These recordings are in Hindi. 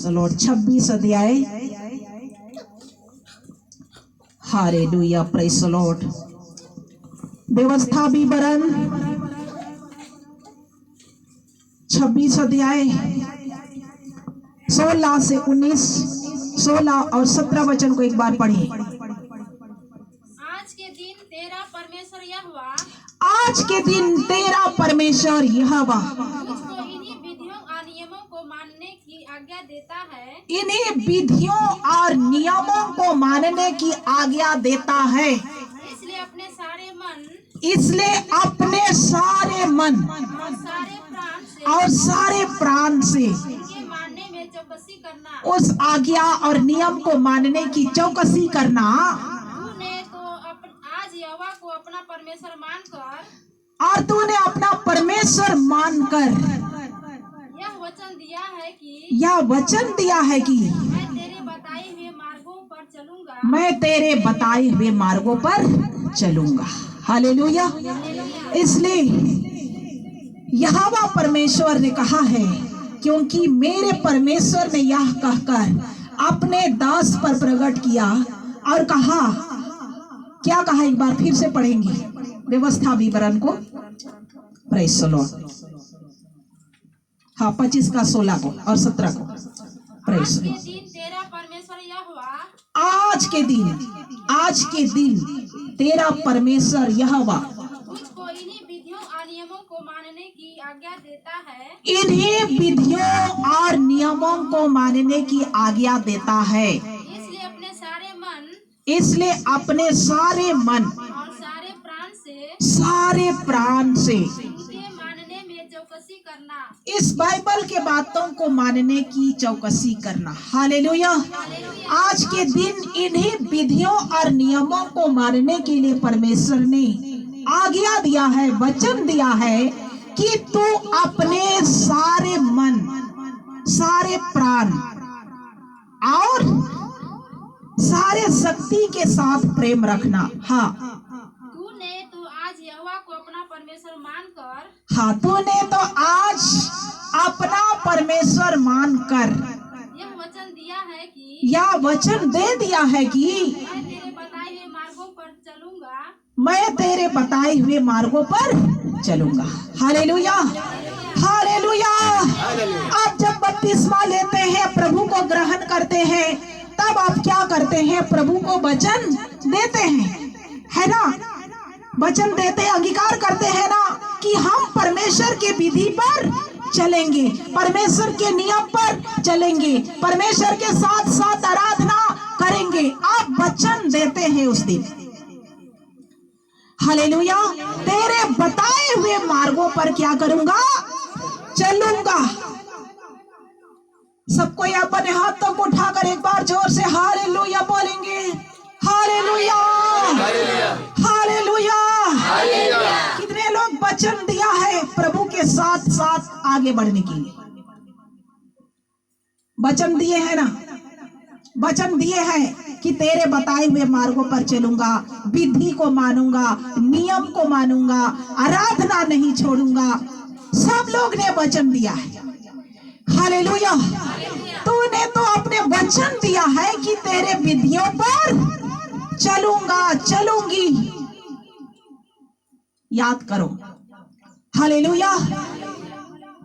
The Lord. 26 अध्याय। Hallelujah, praise the Lord. व्यवस्था विवरण 26 अध्याय 16 से 19, 16 और 17 वचन को एक बार पढ़िए। आज के दिन तेरा परमेश्वर यहोवा आज के दिन तेरा परमेश्वर यहोवा तुझको इन्हीं विधियों और नियमों को मानने की आज्ञा देता है। इन्हीं विधियों और नियमों को मानने की आज्ञा देता है। इसलिए अपने सारे मन इसलिए अपने सारे मन और सारे प्राण से और सारे प्राण से इनके मानने में चौकसी करना। उस आज्ञा और नियम को मानने की चौकसी करना। तूने तो आज यहोवा को अपना परमेश्वर मानकर और तूने अपना परमेश्वर मानकर यह वचन दिया है कि यह वचन दिया है कि मैं तेरे बताए हुए मार्गों पर चलूंगा। मैं तेरे बताए हुए मार्गों पर चलूंगा। हालेलुया। इसलिए यहोवा परमेश्वर ने कहा है, क्योंकि मेरे परमेश्वर ने यह कहकर अपने दास पर प्रकट किया और कहा, क्या कहा एक बार फिर से पढ़ेंगे व्यवस्था विवरण को। Praise the Lord. हाँ, 25 का 16 को और 17 को। Praise the Lord. दिन तेरा परमेश्वर यहोवा आज के दिन तेरा परमेश्वर यहोवा तुझको इन्हीं विधियों और नियमों को मानने की आज्ञा देता है। इन्हीं विधियों और नियमों को मानने की आज्ञा देता है। इसलिए अपने सारे मन और सारे प्राण से इनके मानने में चौकसी करना। इस बाइबल के बातों को मानने की चौकसी करना। हालेलुया। आज के दिन इन्हीं विधियों और नियमों को मानने के लिए परमेश्वर ने आज्ञा दिया है, वचन दिया है कि तू अपने सारे मन, सारे प्राण और सारे शक्ति के साथ प्रेम रखना। हाँ, तूने तो आज यहोवा को अपना परमेश्वर मानकर हाँ, तूने तो आज अपना परमेश्वर मानकर यह वचन दिया है कि यह वचन दे दिया है कि मैं तेरे बताए हुए मार्गों पर चलूंगा। मैं तेरे बताए हुए मार्गों पर चलूंगा। Hallelujah, hallelujah. आप जब बपतिस्मा लेते हैं, प्रभु को ग्रहण करते हैं, तब आप क्या करते हैं? प्रभु को वचन देते हैं, है ना? वचन देते, अंगीकार करते हैं ना कि हम परमेश्वर के विधि पर चलेंगे, परमेश्वर के नियम पर चलेंगे, परमेश्वर के साथ साथ आराधना करेंगे। आप वचन देते हैं उस दिन। हालेलुया। तेरे बताए हुए मार्गों पर क्या करूंगा? चलूंगा। सबको अपने हाथों को उठाकर एक बार जोर से हालेलुया बोलेंगे। Hallelujah, hallelujah. कितने लोग वचन दिया है प्रभु के साथ साथ आगे बढ़ने के लिए? वचन दिए हैं ना, वचन दिए हैं कि तेरे बताए हुए मार्गों पर चलूंगा, विधि को मानूंगा, नियम को मानूंगा, आराधना नहीं छोड़ूंगा। सब लोग ने वचन दिया है। हालेलुया। तूने तो अपने वचन दिया है कि तेरे विधियों पर चलूंगा, चलूंगी। याद करो। हालेलुया।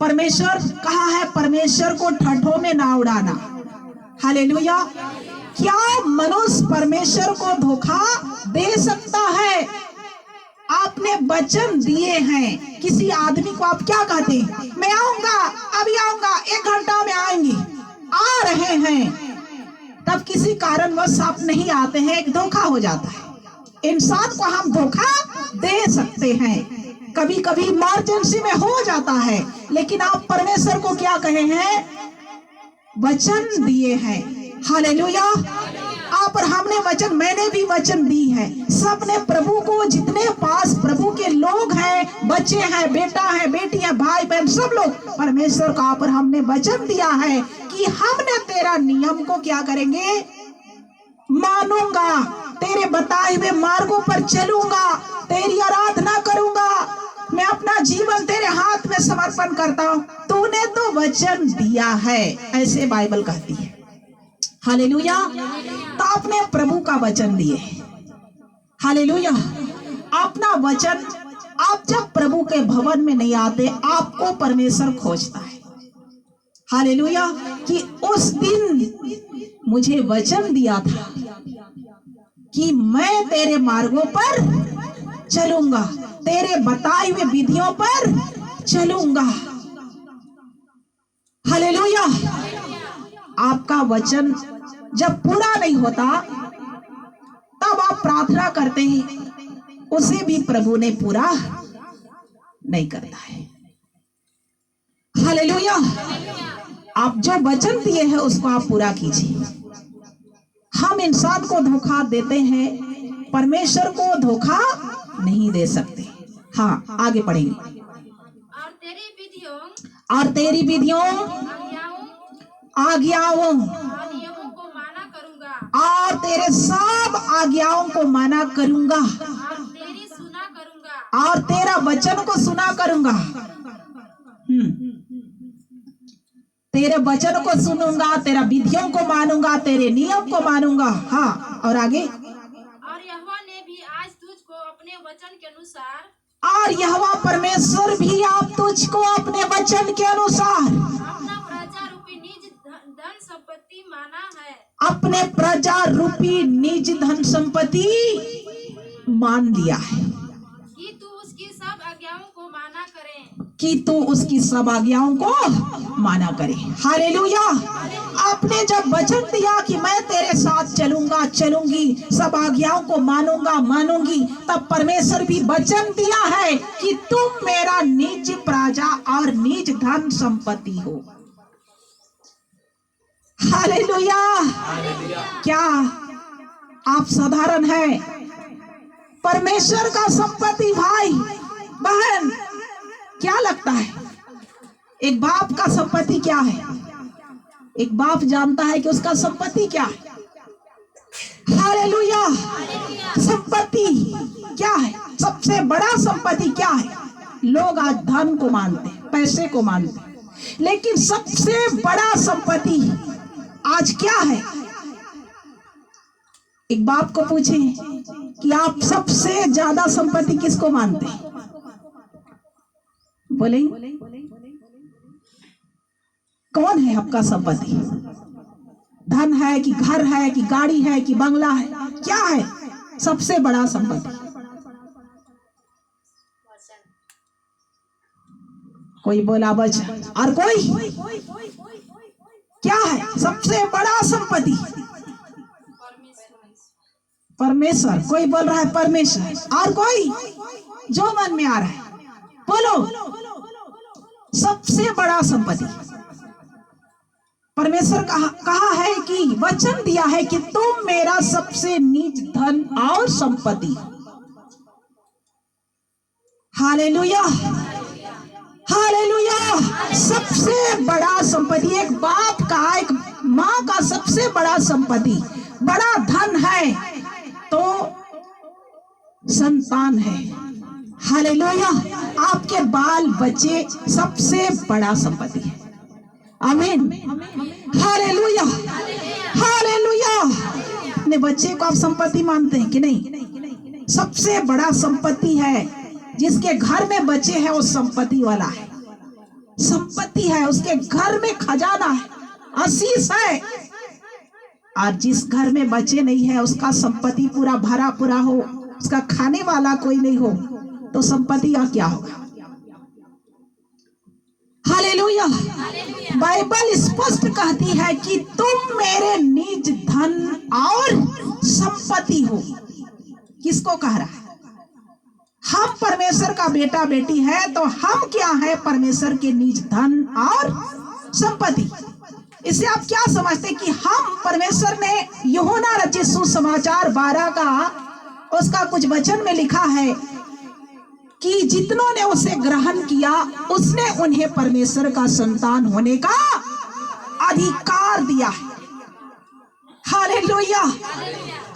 परमेश्वर कहा है, परमेश्वर को ठठों में ना उड़ाना। हालेलुया। क्या मनुष्य परमेश्वर को धोखा दे सकता है? आपने वचन दिए हैं, किसी आदमी को आप क्या कहते हैं? मैं आऊंगा, अभी आऊंगा, 1 घंटा में आएंगे, आ रहे हैं, तब किसी कारणवश आप नहीं आते हैं, एक धोखा हो जाता है। इंसान को हम धोखा दे सकते हैं, कभी कभी इमरजेंसी में हो जाता है, लेकिन आप परमेश्वर को क्या कहे हैं? वचन दिए हैं। हालेलुया। आप और हमने वचन, मैंने भी वचन दी है। सबने प्रभु को, जितने पास प्रभु के लोग हैं, बच्चे हैं, बेटा है, बेटी है, भाई बहन, सब लोग परमेश्वर का आप और हमने वचन दिया है कि हमने तेरा नियम को क्या करेंगे? मानूंगा, तेरे बताए हुए मार्गों पर चलूंगा, तेरी आराधना करूंगा, मैं अपना जीवन तेरे हाथ में समर्पण करता हूं, तूने तो वचन दिया है, ऐसे बाइबल कहती है। हालेलुया। तो आपने प्रभु का वचन दिए। हालेलुया। अपना वचन, आप जब प्रभु के भवन में नहीं आते, आपको परमेश्वर खोजता है। हालेलुया। कि उस दिन मुझे वचन दिया था कि मैं तेरे मार्गों पर चलूंगा, तेरे बताए हुए विधियों पर चलूंगा। हालेलुया। आपका वचन जब पूरा नहीं होता, तब आप प्रार्थना करते हैं, उसे भी प्रभु ने पूरा नहीं करता है। हालेलुया। आप जो वचन दिए हैं उसको आप पूरा कीजिए। हम इंसान को धोखा देते हैं, परमेश्वर को धोखा नहीं दे सकते। हाँ, आगे पढ़ेंगे। और तेरी विधियों आज्ञाओं और नियमों को माना करूंगा, और तेरे सब आज्ञाओं को माना करूंगा, और तेरी सुना करूंगा, और तेरा वचन को सुना करूंगा। तेरे वचन को सुनूंगा, तेरा विधियों को मानूंगा, तेरे नियम को मानूंगा। हाँ, और आगे। और यहोवा ने भी आज तुझको अपने वचन के अनुसार, और यहोवा परमेश्वर भी आप तुझको अपने वचन के अनुसार अपना प्रजा रूपी निज धन संपत्ति माना है, अपने प्रजा रूपी निज धन संपत्ति मान लिया है कि तू उसकी सब आज्ञाओं को माना करे, कि तू उसकी सब आज्ञाओं को माना करे। हालेलुया। आपने जब वचन दिया कि मैं तेरे साथ चलूंगा, चलूंगी, सब आज्ञाओं को मानूंगा, मानूंगी, तब परमेश्वर भी वचन दिया है कि तुम मेरा निज प्रजा और निज धन संपत्ति हो। हालेलुया। क्या आप साधारण है? परमेश्वर का संपत्ति भाई बहन, क्या लगता है? एक बाप का संपत्ति क्या है? एक बाप जानता है कि उसका संपत्ति क्या है। हालेलुया। संपत्ति क्या है? सबसे बड़ा संपत्ति क्या है? लोग आज धन को मानते, पैसे को मानते, लेकिन सबसे बड़ा संपत्ति आज क्या है? एक बाप को पूछें कि आप सबसे ज्यादा संपत्ति किसको मानते हैं? बोले कौन है आपका संपत्ति? धन है कि घर है कि गाड़ी है कि बंगला है? क्या है सबसे बड़ा संपत्ति? कोई बोला वचन, और कोई? क्या है सबसे बड़ा संपत्ति? परमेश्वर। कोई बोल रहा है परमेश्वर, और कोई? जो मन में आ रहा है बोलो। सबसे बड़ा संपत्ति परमेश्वर कहा है कि वचन दिया है कि तुम मेरा सबसे निज धन और संपत्ति। हालेलुया। हालेलुया। सबसे बड़ा संपत्ति एक बाप का, एक माँ का सबसे बड़ा संपत्ति, बड़ा धन है तो संतान है। हालेलुया। आपके बाल बच्चे सबसे बड़ा संपत्ति है। आमीन। हालेलुया। हालेलुया। अपने बच्चे को आप संपत्ति मानते हैं कि नहीं? सबसे बड़ा संपत्ति है। जिसके घर में बच्चे हैं वो संपत्ति वाला है, संपत्ति है, उसके घर में खजाना है, आशीष है। और जिस घर में बच्चे नहीं है, उसका संपत्ति पूरा भरा पूरा हो, उसका खाने वाला कोई नहीं हो, तो संपत्ति का क्या होगा? हालेलुया। बाइबल स्पष्ट कहती है कि तुम मेरे निज धन और संपत्ति हो। किसको कह रहा है? हम परमेश्वर का बेटा बेटी है तो हम क्या है? परमेश्वर के निज धन और संपत्ति। इससे आप क्या समझते कि हम परमेश्वर ने यूहन्ना रचित सुसमाचार 12 का उसका कुछ वचन में लिखा है कि जितनों ने उसे ग्रहण किया उसने उन्हें परमेश्वर का संतान होने का अधिकार दिया है। हालेलुया।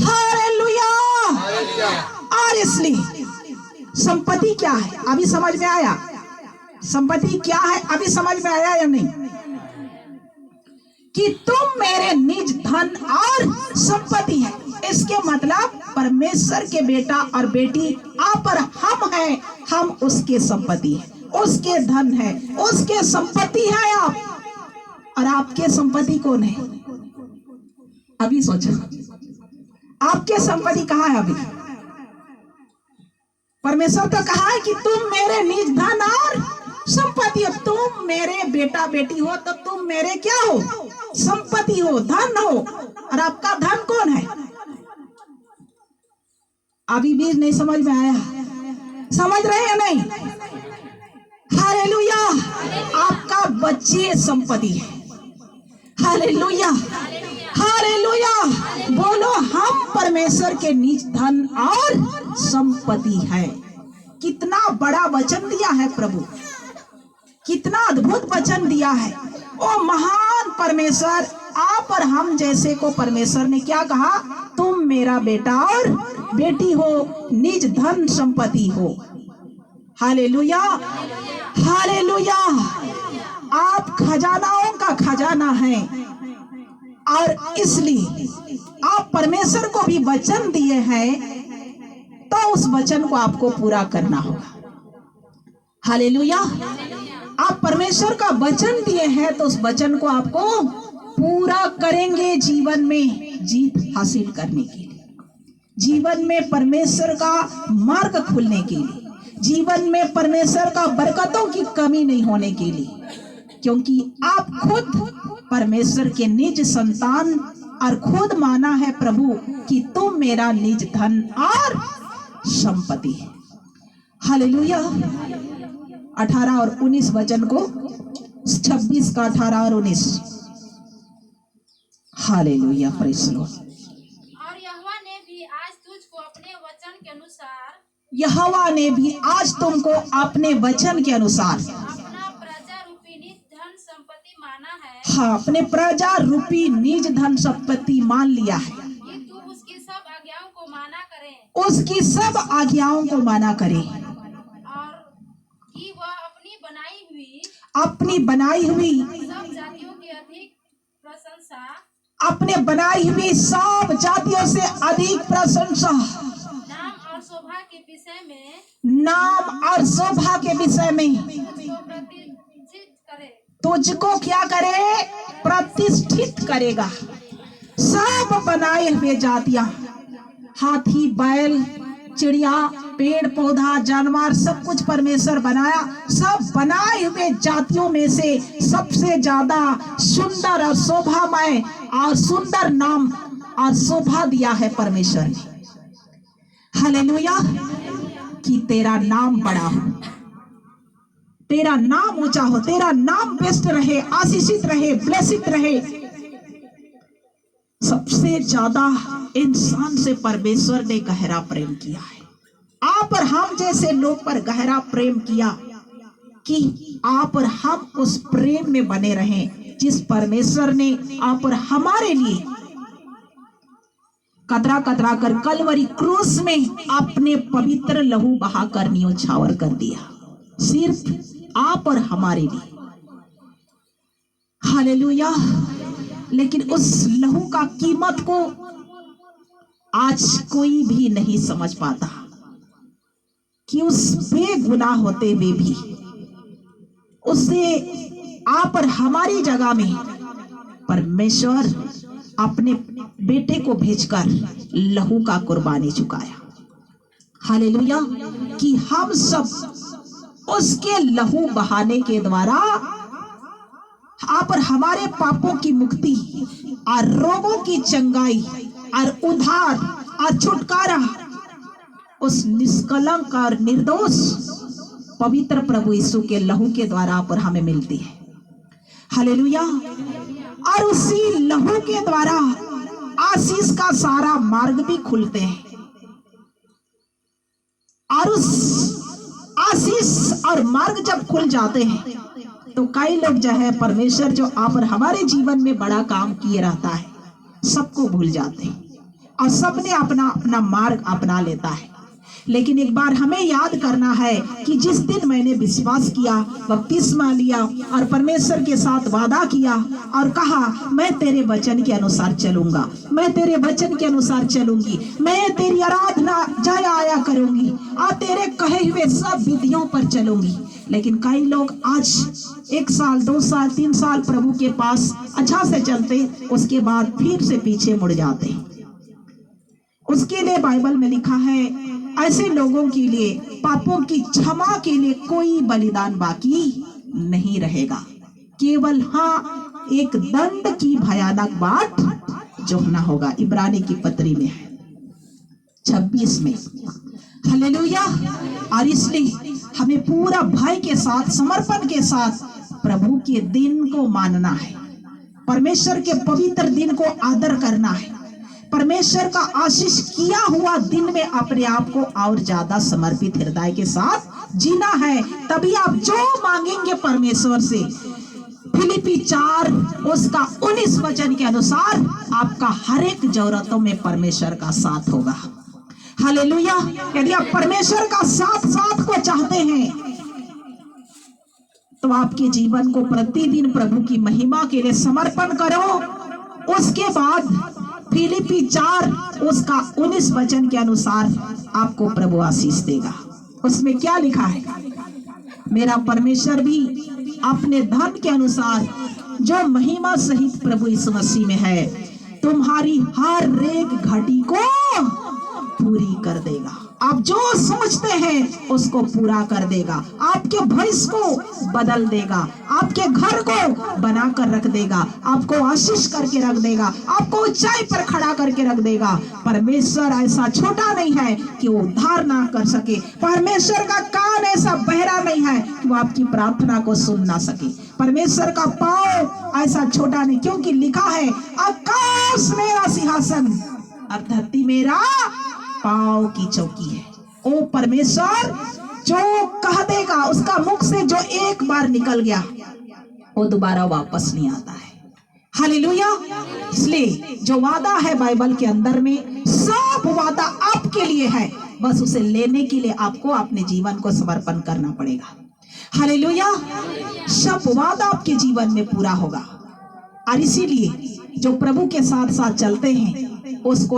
हालेलुया। और इसलिए संपत्ति क्या है अभी समझ में आया? संपत्ति क्या है अभी समझ में आया या नहीं? कि तुम मेरे निज धन और संपत्ति है। इसके मतलब परमेश्वर के बेटा और बेटी आप और हम हैं, हम उसके संपत्ति है, उसके धन है, उसके संपत्ति है आप। और आपके संपत्ति कौन है? अभी सोचो, आपके संपत्ति कहाँ है अभी? परमेश्वर तो कहा है कि तुम मेरे निज धन और संपत्ति हो। तुम मेरे बेटा बेटी हो तो तुम मेरे क्या हो? संपत्ति हो, धन हो। और आपका धन कौन है? अभी भी नहीं समझ में आया? समझ रहे हैं नहीं? हालेलुया। आपका बच्चे संपत्ति है। Hallelujah, hallelujah. बोलो, हम परमेश्वर के निज धन और संपत्ति है। कितना बड़ा वचन दिया है प्रभु, कितना अद्भुत वचन दिया है। ओ महान परमेश्वर, आप और हम जैसे को परमेश्वर ने क्या कहा? तुम मेरा बेटा और बेटी हो, निज धन संपत्ति हो। Hallelujah, hallelujah. आप खजानाओं का खजाना है और इसलिए आप परमेश्वर को भी वचन दिए हैं, तो उस वचन को आपको पूरा करना होगा। हालेलुया। आप परमेश्वर का वचन दिए हैं तो उस वचन को आपको पूरा करेंगे जीवन में जीत हासिल करने के लिए, जीवन में परमेश्वर का मार्ग खुलने के लिए, जीवन में परमेश्वर का बरकतों की कमी नहीं होने के लिए। क्योंकि आप खुद परमेश्वर के निज संतान और खुद माना है प्रभु कि तुम मेरा निज धन और संपत्ति है। हालेलुया। 18 और 19 वचन को, 26 का 18 और 19। Hallelujah, praise the Lord. और यहोवा ने भी आज तुझको अपने वचन के अनुसार, यहोवा ने भी आज तुमको अपने वचन के अनुसार अपना प्रजा रूपी निज धन संपत्ति माना है। हाँ, अपने प्रजा रूपी निज धन संपत्ति मान लिया है कि तू उसकी सब आज्ञाओं को माना करे, उसकी सब आज्ञाओं को माना करे, और कि वह अपनी बनाई हुई सब जातियों की अधिक प्रशंसा, अपने बनाई हुई सब जातियों से अधिक प्रशंसा, नाम और शोभा के विषय में, नाम और शोभा के विषय में तुझको प्रतिष्ठित करे। तुझको क्या करे? प्रतिष्ठित करेगा। सब बनाए हुए जातियां, हाथी, बैल, चिड़िया, पेड़ पौधा, जानवर, सब कुछ परमेश्वर बनाया। सब बनाए हुए जातियों में से सबसे ज्यादा सुंदर और शोभामय और सुंदर नाम और शोभा दिया है परमेश्वर ने। हालेलुया। कि तेरा नाम बड़ा हो, तेरा नाम ऊंचा हो, तेरा नाम बेस्ट रहे, आशीषित रहे, ब्लेसित रहे। सबसे ज्यादा इंसान से परमेश्वर ने गहरा प्रेम किया है। आप और हम जैसे लोग पर गहरा प्रेम किया कि आप और हम उस प्रेम में बने रहें जिस परमेश्वर ने आप और हमारे लिए कतरा कतरा कर कलवरी क्रूस में अपने पवित्र लहू बहाकर न्योछावर कर दिया, सिर्फ आप और हमारे लिए। हालेलुया। लेकिन उस लहू का कीमत को आज कोई भी नहीं समझ पाता कि उस बेगुनाह होते हुए भी उससे आप और हमारी जगह में परमेश्वर अपने बेटे को भेजकर लहू का कुर्बानी चुकाया। हालेलुया। कि हम सब उसके लहू बहाने के द्वारा आप और हमारे पापों की मुक्ति और रोगों की चंगाई और उद्धार और छुटकारा उस निष्कलंक और निर्दोष पवित्र प्रभु यीशु के लहू के द्वारा आप और हमें मिलती है। हालेलुया। और उसी लहू के द्वारा आशीष का सारा मार्ग भी खुलते हैं। और उस आशीष और मार्ग जब खुल जाते हैं तो कई लोग जो है परमेश्वर जो आप और हमारे जीवन में बड़ा काम किए रहता है सबको भूल जाते हैं और सबने अपना अपना मार्ग अपना लेता है। लेकिन एक बार हमें याद करना है कि जिस दिन मैंने विश्वास किया, बपतिस्मा लिया और परमेश्वर के साथ वादा किया और कहा मैं तेरे वचन के अनुसार चलूंगा, मैं तेरे वचन के अनुसार चलूंगी, मैं तेरी आराधना जाया आया करूंगी और तेरे कहे हुए सब विधियों पर चलूंगी। लेकिन कई लोग आज 1 साल 2 साल 3 साल प्रभु के पास अच्छा से चलते, उसके बाद फिर से पीछे मुड़ जाते। उसके लिए बाइबल में लिखा है ऐसे लोगों के लिए पापों की क्षमा के लिए कोई बलिदान बाकी नहीं रहेगा, केवल हाँ एक दंड की भयानक बाट जोहना होगा। इब्रानी की पत्री में है 26 में। हालेलुया। और इसलिए हमें पूरा भय के साथ, समर्पण के साथ प्रभु के दिन को मानना है, परमेश्वर के पवित्र दिन को आदर करना है, परमेश्वर का आशीष किया हुआ दिन में अपने आप को और ज्यादा समर्पित हृदय के साथ जीना है। तभी आप जो मांगेंगे परमेश्वर से, फिलिपी 4 उसका 19 वचन के अनुसार आपका हर एक जरूरतों में परमेश्वर का साथ होगा। हालेलुया। यदि आप परमेश्वर का साथ को चाहते हैं तो आपके जीवन को प्रतिदिन प्रभु की महिमा के लिए समर्पण करो। उसके बाद फिलिपी 4 उसका 19 वचन के अनुसार आपको प्रभु आशीष देगा। उसमें क्या लिखा है? मेरा परमेश्वर भी अपने धन के अनुसार जो महिमा सहित प्रभु यीशु मसीह में है, तुम्हारी हर एक घटी को पूरी कर देगा। आप जो सोचते हैं उसको पूरा कर देगा, आपके भविष्य को बदल देगा, आपके घर को बनाकर रख देगा, आपको आशीष करके रख देगा, आपको ऊंचाई पर खड़ा करके रख देगा। परमेश्वर ऐसा छोटा नहीं है कि वो उद्धार ना कर सके। परमेश्वर का कान ऐसा बहरा नहीं है कि वो आपकी प्रार्थना को सुन ना सके। परमेश्वर का पाँव ऐसा छोटा नहीं, क्योंकि लिखा है आकाश मेरा सिंहासन और धरती मेरा पाँव की चौकी है। ओ परमेश्वर जो कह देगा, उसका मुख से जो एक बार निकल गया वो दोबारा वापस नहीं आता है। हालेलुया। इसलिए जो वादा है बाइबल के अंदर में, सब वादा आपके लिए है, बस उसे लेने के लिए आपको अपने जीवन को समर्पण करना पड़ेगा। हालेलुया। सब वादा आपके जीवन में पूरा होगा। और इसीलिए जो प्रभु के साथ साथ चलते हैं उसको